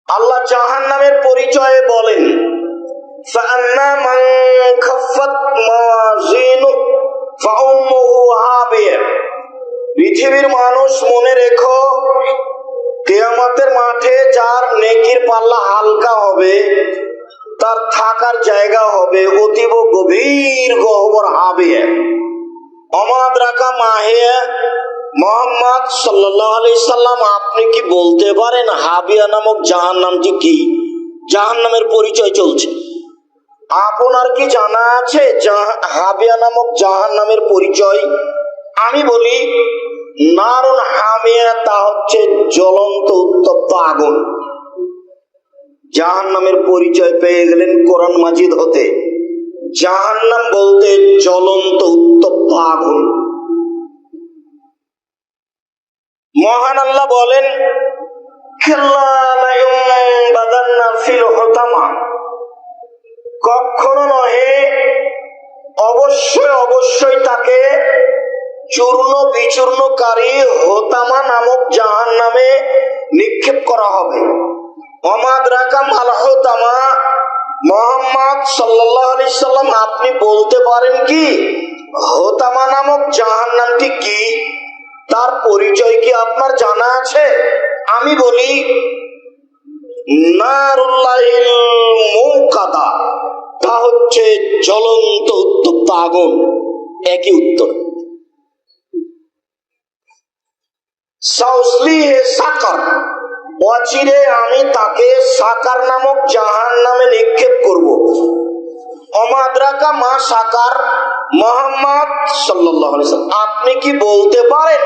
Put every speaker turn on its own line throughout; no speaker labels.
আল্লাহ জাহান্নামের পরিচয়ে বলেন, ফাআম্মা মান খাফফাত মাওয়াজিনুহু ফাউম্মুহু হাবিয়া। পৃথিবীর মানুষ মনে রেখো, কিয়ামতের মাঠে যার নেকির পাল্লা হালকা হবে তার থাকার জায়গা হবে অতীব গভীর গহ্বর হাবিয়া। অমাদ্রাকা মাহিয়া। মুহাম্মদ সাল্লাল্লাহু আলাইহি সাল্লাম, আপনি কি বলতে পারেন হাবিয়া নামক জাহান্নামটি কি? জাহান্নামের পরিচয় চলছে, আপনার কি জানা আছে হাবিয়া নামক জাহান্নামের পরিচয়? আমি বলি, নারুন হামিয়া, তা হচ্ছে জ্বলন্ত উত্তপ্ত আগুন। জাহান্নামের পরিচয় পেয়ে গেলেন কোরআন মাজিদ হতে। জাহান্নাম বলতে জ্বলন্ত উত্তপ্ত আগুন। মহান আল্লাহ বলেন, কখনো নহে, অবশ্যই অবশ্যই তাকে চূর্ণ বিচূর্ণকারী হোতামা নামক জাহান্নামে নিক্ষেপ করা হবে। অমাদ্রাকা মাল হোতামা। মুহাম্মদ সাল্লাল্লাহু আলাইহি সাল্লাম, আপনি বলতে পারেন কি হোতামা নামক জাহান্নামটি কি? তার পরিচয় কি আপনার জানা আছে? আমি বলি, নারুল্লাহিল মুকাদা, তা হচ্ছে জ্বলন্ত উত্তপ্ত আগুন। একই উত্তর। সাউসলিহে সাকার, অচিরে আমি তাকে সাকার নামক জাহান্নামে নিক্ষেপ করব। অমাদ্রাকা মা সাকার। মুহাম্মদ সাল্লাল্লাহু আলাইহি সাল্লাম, আপনি কি বলতে পারেন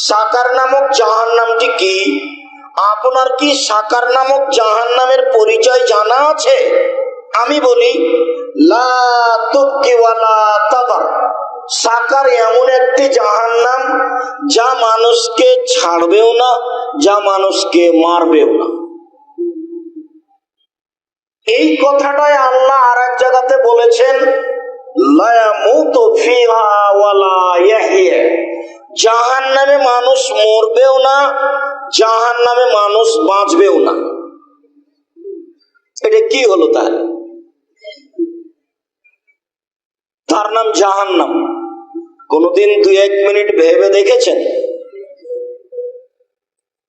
সাকার নামক জাহান্নামটি কি? আপনার কি সাকার নামক জাহান্নামের পরিচয় জানা আছে? আমি বলি, লা তুবকি ওয়ালা তাদার। সাকার এমন একটি জাহান্নাম যা মানুষকে ছাড়বেও না, যা মানুষকে মারবেও না। এই কথাটাই আল্লাহ আর এক জায়গাতে বলেছেন, লা ইয়ামুতু ফিহা ওয়ালা ইয়াহইয়া। জাহান্নামে মানুষ মরবেও না, জাহান্নামে মানুষ বাঁচবেও না। এটা কি হলো তাহলে? তার নাম জাহান্নাম। কোনদিন 2-1 মিনিট ভেবে দেখেছেন?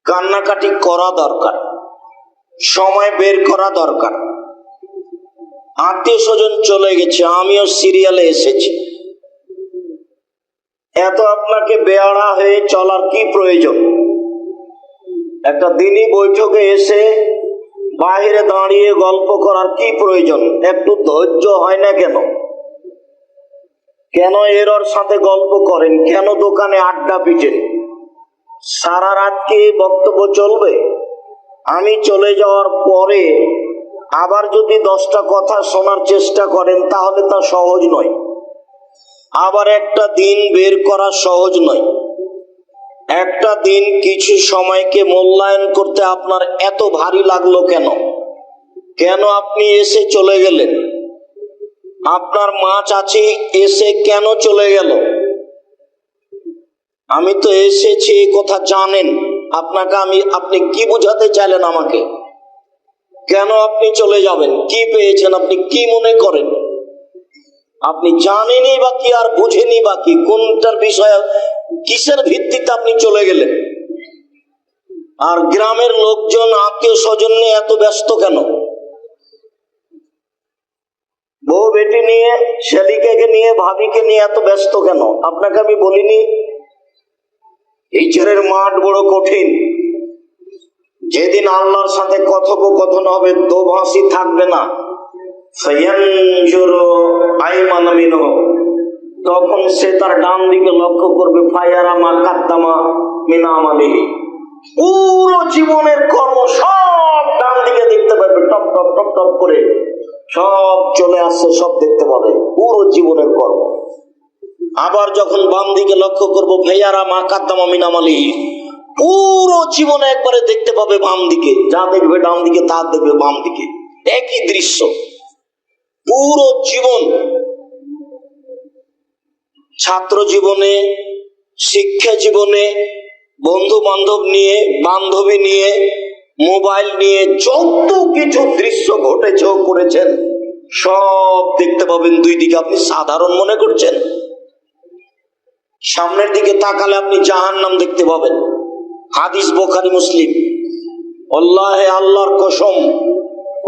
কান্নাকাটি করা দরকার, সময় বের করা দরকার। আত্মীয় স্বজন চলে গেছে, আমিও সিরিয়ালে এসেছি। এত আপনাকে বেয়াড়া হয়ে চলার কি প্রয়োজন? একটা দিনই বৈঠকে এসে বাইরে দাঁড়িয়ে গল্প করার কি প্রয়োজন? একটু ধৈর্য হয় না কেন? কেন এর সাথে গল্প করেন? কেন দোকানে আড্ডা পিটেন? সারা রাত কি বক্তব্য চলবে? আমি চলে যাওয়ার পরে আবার যদি 10টা কথা শোনার চেষ্টা করেন তাহলে তা সহজ নয়। আবার একটা দিন বের করা সহজ নয়। একটা দিন কিছু সময়কে মূল্যায়ন করতে আপনার এত ভারী লাগলো কেন? কেন আপনি এসে চলে গেলেন? আপনার মা চাচি এসে কেন চলে গেল? আমি তো এসেছি, এই কথা জানেন। আপনি কি বোঝাতে চাইলেন আমাকে? কেন আপনি চলে যাবেন? কি পেয়েছেন? আপনি কি মনে করেন? আপনি জানেনই বা কি আর বুঝেনি বা কি? কোনটার বিষয়ে, কিসের ভিত্তিতে আপনি চলে গেলেন? আর গ্রামের লোকজন, আত্মীয় স্বজন নিয়ে এত ব্যস্ত কেন? বউ বেটি নিয়ে, শালিকাকে নিয়ে, ভাবিকে নিয়ে এত ব্যস্ত কেন? আপনাকে আমি বলিনি এই ছেলের মাঠ বড় কঠিন। যেদিন আল্লাহর সাথে কথোপকথন হবে, দোভাষী থাকবে না, তখন সে তার ডান দিকে লক্ষ্য করবে। পুরো জীবনের কর্ম সব ডান দিকে দেখতে পাবে, টপ টপ টপ টপ করে সব চলে আসছে, সব দেখতে পাবে পুরো জীবনের কর্ম। আবার যখন বাম দিকে লক্ষ্য করবো, ভাইয়ারা মা কাদ্দামা মিনামালি, পুরো জীবনে একবারে দেখতে পাবে বাম দিকে। যা দেখবে ডান দিকে, তা দেখবে বাম দিকে, একই দৃশ্য পুরো জীবন। ছাত্র জীবনে, শিক্ষা জীবনে, বন্ধু বান্ধব নিয়ে, বান্ধবী নিয়ে, মোবাইল নিয়ে যত কিছু দৃশ্য ঘটেছে করেছেন সব দেখতে পাবেন। দুই দিকে আপনি সাধারণ মনে করছেন, সামনের দিকে তাকালে আপনি জাহান্নাম দেখতে পাবেন। হাদিস বুখারী মুসলিম। আল্লাহে আল্লাহর কসম,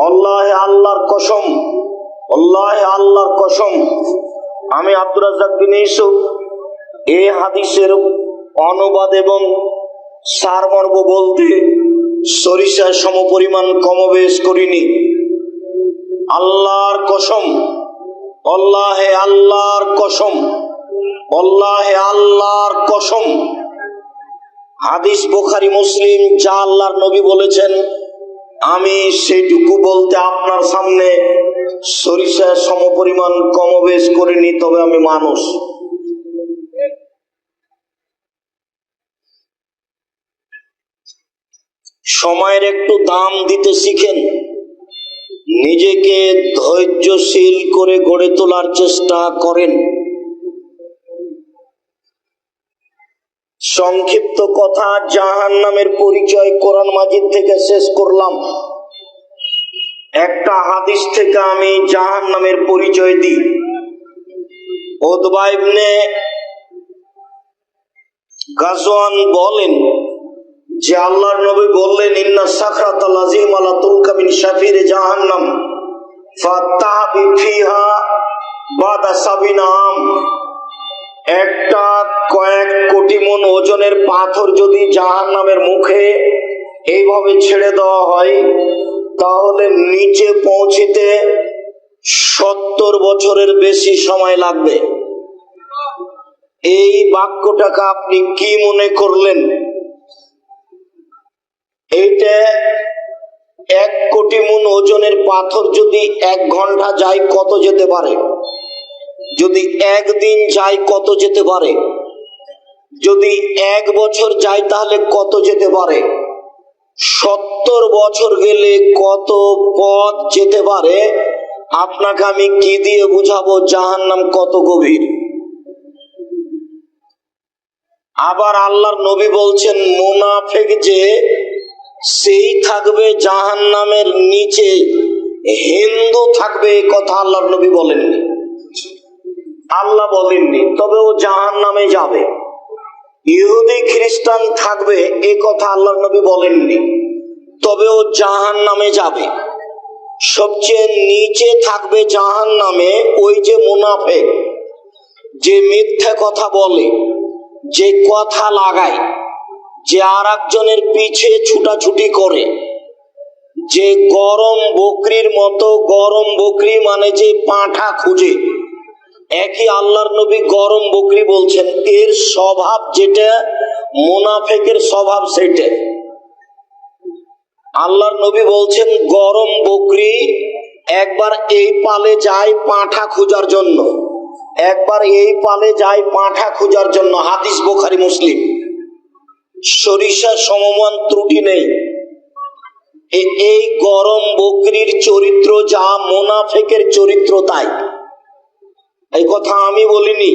আল্লাহে আল্লাহর কসম, আল্লাহে আল্লাহর কসম, আমি আব্দুর রাজ্জাক বিন ইউসুফ এই হাদিসের অনুবাদ এবং সারমর্ম বলতে সরিষার সমপরিমাণ কমবেশ করিনি। আল্লাহর কসম, আল্লাহে আল্লাহর কসম, আল্লাহে আল্লাহর কসম, হাদিস বুখারী মুসলিম যা আল্লাহর নবী বলেছেন আমি সেটুকু বলতে আপনার সামনে সরিষার সমপরিমাণ কমবেশ করিনি, তবে আমি মানুষ। সময়ের একটু দাম দিতে শিখেন, নিজেকে ধৈর্যশীল করে গড়ে তোলার চেষ্টা করেন। সংক্ষিপ্ত কথা, জাহান্নামের পরিচয় কোরআন মাজিদ থেকে শেষ করলাম। একটা হাদিস থেকে আমি জাহান্নামের পরিচয় দিই। উতবা ইবনে গাজওয়ান বলেন যে আল্লাহর নবী বললেন, ইন্না সাখরাতাল আযীমা লা তুলকা মিন শাফিরে জাহান্নাম ফাতাবি ফিহা বাদা সাবিনাম। একটা কয়েক কোটি মন ওজনের পাথর যদি জাহান্নামের মুখে এইভাবে ছেড়ে দেওয়া হয় তাহলে নিচে পৌঁছিতে 70 বছরের বেশি সময় লাগবে। এই বাক্যটাকে আপনি কি মনে করলেন? এইটা 1 কোটি মন ওজনের পাথর যদি 1 ঘন্টা যায় কত যেতে পারে? যদি 1 দিন যায় কত যেতে পারে? যদি 1 বছর যায় তাহলে কত যেতে পারে? 70 বছর গেলে কত পথ যেতে পারে? আপনাকে আমি কি দিয়ে বুঝাবো জাহান্নাম কত গভীর? আবার আল্লাহর নবী বলছেন মুনাফিক যে সেই থাকবে জাহান্নামের নিচে, হিন্দু থাকবে, এই কথা আল্লাহর নবী বলেননি, আল্লাহ বলেননি, তবে ও জাহান্নামে যাবে। ইহুদি খ্রিস্টান থাকবে, এ কথা আল্লাহর নবী বলেননি, তবে ও জাহান্নামে যাবে। সবচেয়ে নিচে থাকবে জাহান্নামে ওই যে মুনাফিক, যে মিথ্যা কথা বলে, যে কথা লাগায়, যে আর একজনের পিছে ছুটাছুটি করে, যে গরম বকরির মতো, গরম বকরি মানে যে পাঁঠা খুঁজে, একই আল্লাহর নবী গরম বকরি বলছেন। এর স্বভাব যেটা, মুনাফিকের স্বভাব সেটা। আল্লাহর নবী বলছেন গরম বকরি একবার এই পালে যায় পাঁঠা খোঁজার জন্য, একবার এই পালে যায় পাঁঠা খোঁজার জন্য। হাদিস বুখারী মুসলিম। সরিষার সমমান ত্রুটি নেই। এই গরম বকরির চরিত্র যা, মুনাফিকের চরিত্র তাই। এই কথা আমি বলিনি,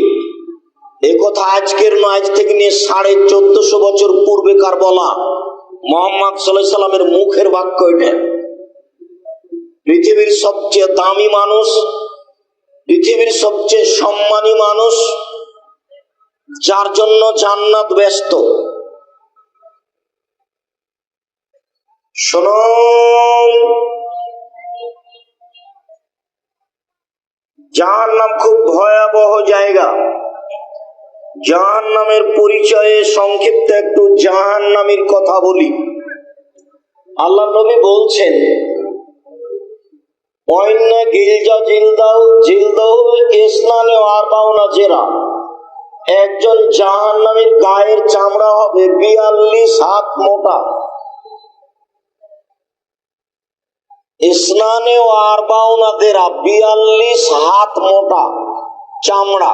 এই কথা আজকের নয়, আজ থেকে নিয়ে 1450 বছর পূর্বেকার বলা, মুহাম্মদ সাল্লাল্লাহু আলাইহি সাল্লামের মুখের বাক্য এটা। পৃথিবীর সবচেয়ে দামি মানুষ, পৃথিবীর সবচেয়ে সম্মানী মানুষ, যার জন্য জান্নাত ব্যস্ত, শুনুন, জাহান্নাম খুব ভয়াবহ জায়গা। জাহান্নামের পরিচয়ে সংক্ষিপ্ত একটু জাহান্নামীর কথা বলি। আল্লাহ নবী বলছেন ওয়াইন্না গিলজা জিলদাহু ইসনানে আরবাউনা জেরা। একজন জাহান্নামীর গায়ের চামড়া হবে 42 হাত মোটা। ইসনানে আরবাউনা জেরা, 42 হাত মোটা চামড়া।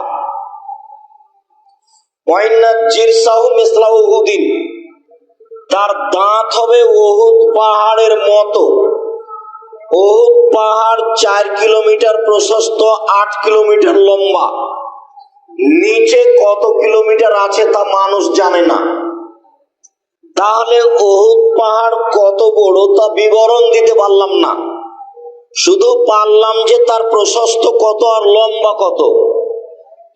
ওয়াইন্না জিরসাহু মিসলা উহুদিন, তার দাঁত হবে উহুদ পাহাড়ের মতো। উহুদ পাহাড় 4 কিলোমিটার প্রশস্ত, 8 কিলোমিটার লম্বা। নিচে কত কিলোমিটার আছে তা মানুষ জানে না। তাহলে উহুদ পাহাড় কত বড়? বড় তা বিবরণ দিতে পারলাম না, শুধু পারলাম যে তার প্রশস্ত কত আর লম্বা কত,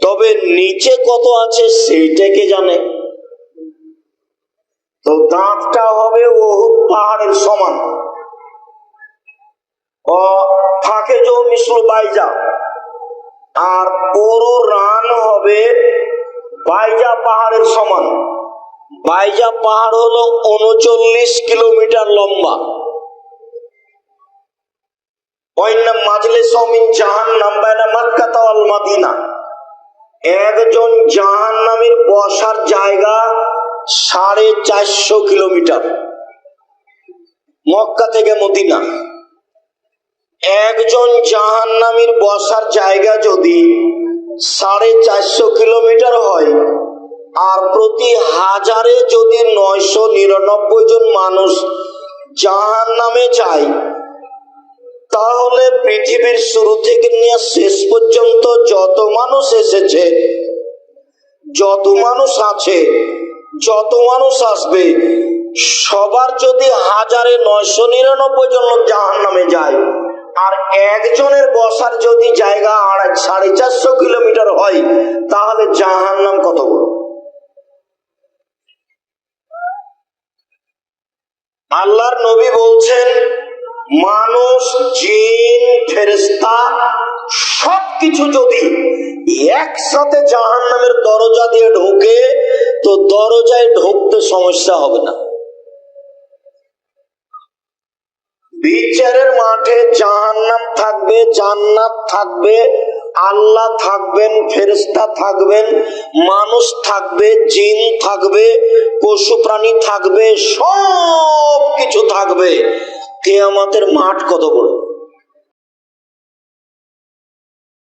তবে নিচে কত আছে সেইটাকে জানে। তো দাঁতটা হবে উহুদ পাহাড়ের সমান, ও থাকে যে মিশ্র বাইজা, আর পুরো রান হবে বাইজা পাহাড়ের সমান। বাইজা পাহাড় হলো 39 কিলোমিটার লম্বা। একজন জাহান্নামীর বসার জায়গা 450 কিলোমিটার, মক্কা থেকে মদিনা। একজন জাহান্নামীর বসার জায়গা যদি 450 কিলোমিটার হয়, আর প্রতি হাজারে যদি 999 জন মানুষ জাহান্নামে যায়, তাহলে পৃথিবীর শুরু থেকে নিয়ে শেষ পর্যন্ত যত মানুষ এসেছে, যত মানুষ আছে, যত মানুষ আসবে, সবার যদি হাজারে 999 জন লোক জাহান্নামে যায়, আর একজনের বসার যদি জায়গা 450 কিলোমিটার হয়, তাহলে জাহান্নাম কত বড়। আল্লাহর নবী বলছেন, মানুষ, জিন, ফেরেশতা সবকিছু যদি একসাথে জাহান্নামের দরজা দিয়ে ঢোকে, তো দরজায় ঢুকতে সমস্যা হবে না। বিচারের মাঠে জাহান্নাম থাকবে, জান্নাত থাকবে, আল্লাহ থাকবেন, ফেরেশতা থাকবেন, মানুষ থাকবে, জিন থাকবে, পশু প্রাণী থাকবে, সব কিছু থাকবে। কিয়ামতের মাঠ কত বড়।